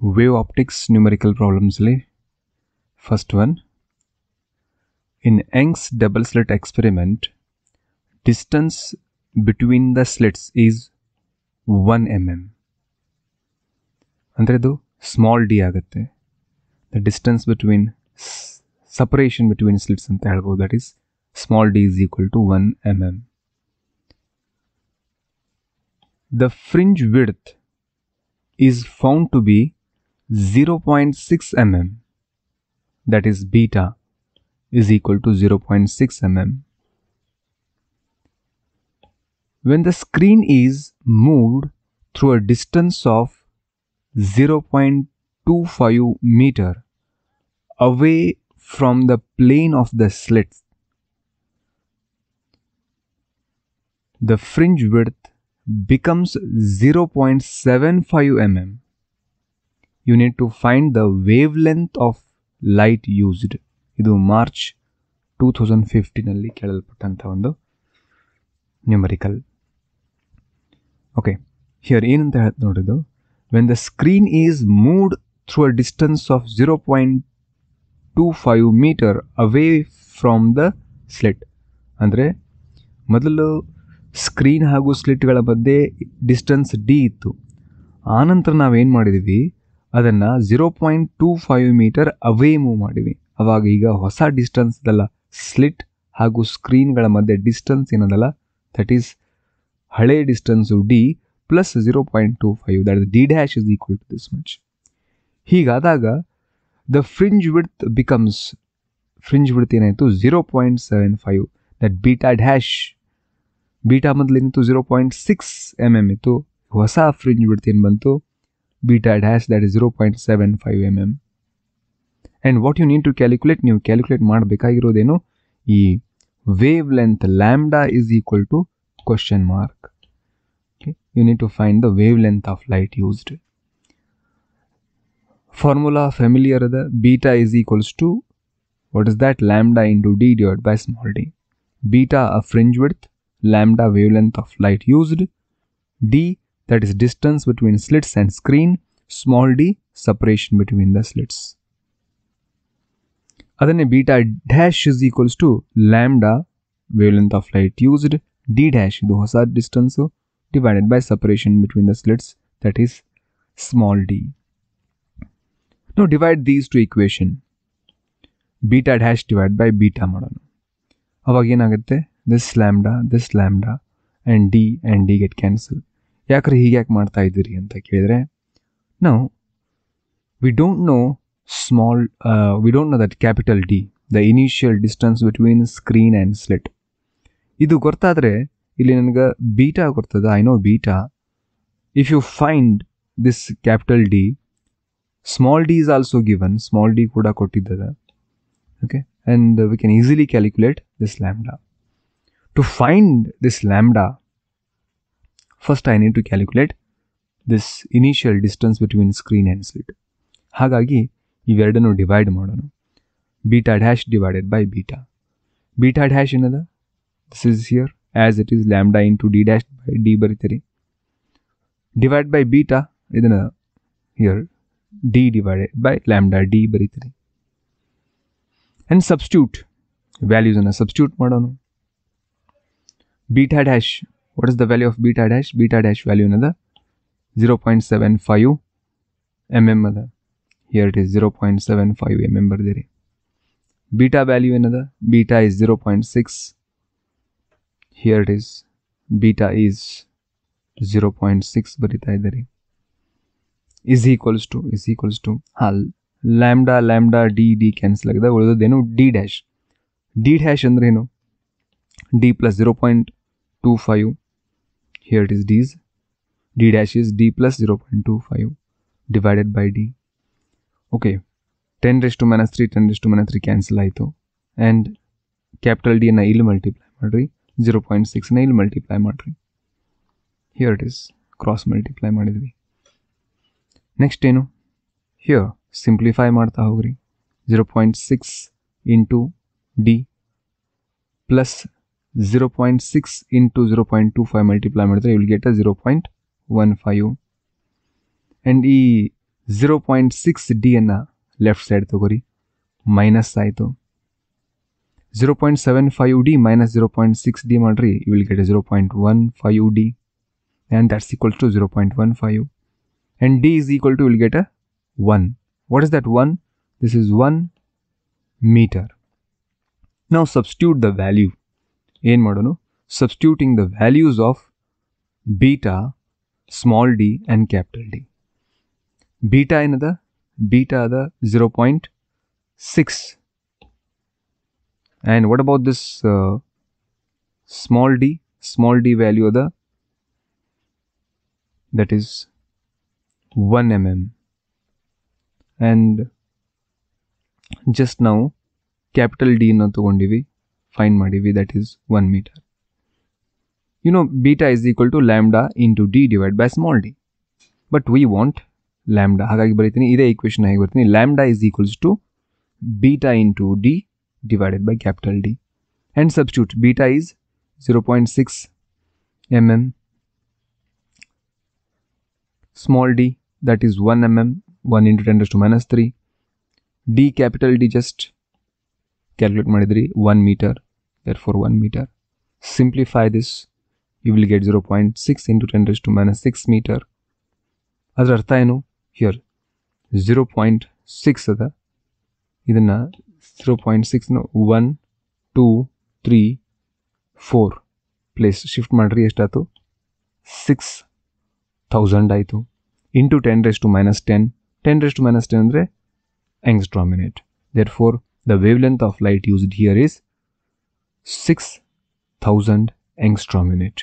Wave optics numerical problems. First one. In Young's double slit experiment, distance between the slits is 1 mm. Andre do small d agutte. The distance between separation between slits anta helbodu, that is small d is equal to 1 mm. The fringe width is found to be 0.6 mm, that is beta is equal to 0.6 mm. When the screen is moved through a distance of 0.25 meter away from the plane of the slit, the fringe width becomes 0.75 mm. You need to find the wavelength of light used. Idu March 2015 alli kelalapattanta ondu numerical. Okay, here ಏನಂತ ಹೇಳ್ತ ನೋಡಿದ್ದು, when the screen is moved through a distance of 0.25 meter away from the slit. ಅಂದರೆ ಮೊದಲು screen ಹಾಗೂ ಸ್ಲಿಟ್ಗಳ ಮಧ್ಯೆ distance D ಇತ್ತು. ಆನಂತರ ನಾವೇನು ಮಾಡಿದ್ವಿ, ಅದನ್ನು 0.25 ಮೀಟರ್ ಅವೇ ಮೂವ್ ಮಾಡಿವಿ. ಅವಾಗ ಈಗ ಹೊಸ ಡಿಸ್ಟೆನ್ಸ್ ಇದಲ್ಲ, ಸ್ಲಿಟ್ ಹಾಗೂ ಸ್ಕ್ರೀನ್ಗಳ ಮಧ್ಯೆ ಡಿಸ್ಟೆನ್ಸ್ ಏನದಲ್ಲ, ದಟ್ ಈಸ್ ಹಳೆ distance D plus 0.25, that is D dash is equal to this much. ಹೀಗಾದಾಗ the fringe width becomes, fringe width ಏನಾಯಿತು 0.75, ದಟ್ ಬೀಟಾ ಡ್ಯಾಶ್, ಬೀಟಾ ಮೊದಲೇನಿತ್ತು 0.6 mm ಇತ್ತು, ಹೊಸ ಫ್ರಿಂಜ್ ವಿಡ್ತ್ ಏನು ಬಂತು beta dash, that is 0.75 mm. And what you need to calculate, ನೀವು calculate ಮಾಡಬೇಕಾಗಿರೋದೇನು, ಈ wave length lambda is equal to question mark. Okay, you need to find the wavelength of light used. Formula familiar ada, beta is equals to, what is that, lambda into d divided by small d. Beta a fringe width, lambda wavelength of light used, d that is distance between slits and screen, small d separation between the slits. Adane beta dash is equals to lambda wavelength of light used, d dash idu hosa distance divided by separation between the slits, that is small d. Now divide these two equation, beta dash divided by beta madonu. Avaga enagutte, this lambda and d get cancelled. ಯಾಕ್ರೆ ಹೀಗೆ ಯಾಕೆ ಮಾಡ್ತಾ ಇದ್ದೀರಿ ಅಂತ ಕೇಳಿದರೆ, ನಾವು we don't know that capital D, the initial distance between screen and slit. ಇದು ಗೊತ್ತಾದರೆ ಇಲ್ಲಿ ನನಗೆ ಬೀಟಾ ಗೊತ್ತದ, I know beta. If you find this capital D, small D is also given, small D ಕೂಡ ಕೊಟ್ಟಿದ್ದದ. Okay, and we can easily calculate this lambda. To find this lambda, first I need to calculate this initial distance between screen and slit. ಹಾಗಾಗಿ ಇವೆರಡನ್ನು divide ಮಾಡೋಣ. Beta dash divided by beta. Beta dash ಏನದ, this is here as it is lambda into D dash by D ಬರೀತೀರಿ. Divide by beta, ಇದನ್ನು here D divided by lambda D ಬರೀತೀರಿ. And substitute ವ್ಯಾಲ್ಯೂಸನ್ನು substitute ಮಾಡೋಣ. Beta dash, what is the value of beta dash? Beta dash value another 0.75 mm ada. Here it is 0.75 mm bardiri. Beta value another, beta is 0.6. Here it is, beta is 0.6 barita idari. Is equals to lambda d cancel agada, ulidadenu d dash. D dash andre eno, d plus 0.25. Here it is d dash is d plus 0.25 divided by d. Okay, 10 raised to minus 3, 10 raised to minus 3 cancel ಆಯಿತು. And capital D ಅನ್ನು ಇಲ್ಲಿ multiply ಮಾಡಿರಿ, 0.6ನ ಇಲ್ಲಿ multiply ಮಾಡಿರಿ. Here it is cross multiply ಮಾಡಿದ್ವಿ. Next ಏನು, here simplify ಮಾಡ್ತಾ ಹೋಗ್ರಿ. 0.6 into D plus 0.6 into 0.25 multiply ಮಾಡಿದ್ರೆ you will get a 0.25. 0.15 and ಈ 0.6D ಅನ್ನು ಲೆಫ್ಟ್ ಸೈಡ್ ತಗೋರಿ, ಮೈನಸ್ ಆಯಿತು. 0.75D minus 0.6D ಮಾಡ್ರಿ, you will get a 0.15D and that's equal to 0.15 and D is equal to, you will get a 1. What is that 1? This is 1 meter. Now substitute the value. ಏನು ಮಾಡೋಣ? Substituting the values of beta, small d and capital D. Beta ಏನದ? Beta ಅದ 0.6. And what about this small d? Small d value of that is 1 mm. And just now capital D na tagondivi, find ಮಾಡಿವಿ, that is 1 meter. You know beta is equal to lambda into d divided by small d. But we want lambda. ಹಾಗಾಗಿ ಬರೀತೀನಿ ಇದೇ equation ಆಗಿ ಬರ್ತೀನಿ. Lambda is equals to beta into d divided by capital D. And substitute beta is 0.6 mm. Small d, that is 1 mm, 1 into 10 raised to minus 3. D capital D just calculate ಮಾಡಿದ್ರಿ 1 meter, therefore 1 meter. Simplify this, you will get 0.6 into 10 raised to minus 6 meter. ಅದರ ಅರ್ಥ ಏನು? here 0.6 ಅದ, ಇದನ್ನು 0.6 1 2 3 4 place shift ಮಾಡಿರಿ, ಎಷ್ಟಾಯಿತು? 6000 ಆಯಿತು. Into 10 raised to minus 10. 10 raised to minus 10 ಅಂದರೆ angstrom minute. Therefore, the wavelength of light used here is 6000 angstrom unit.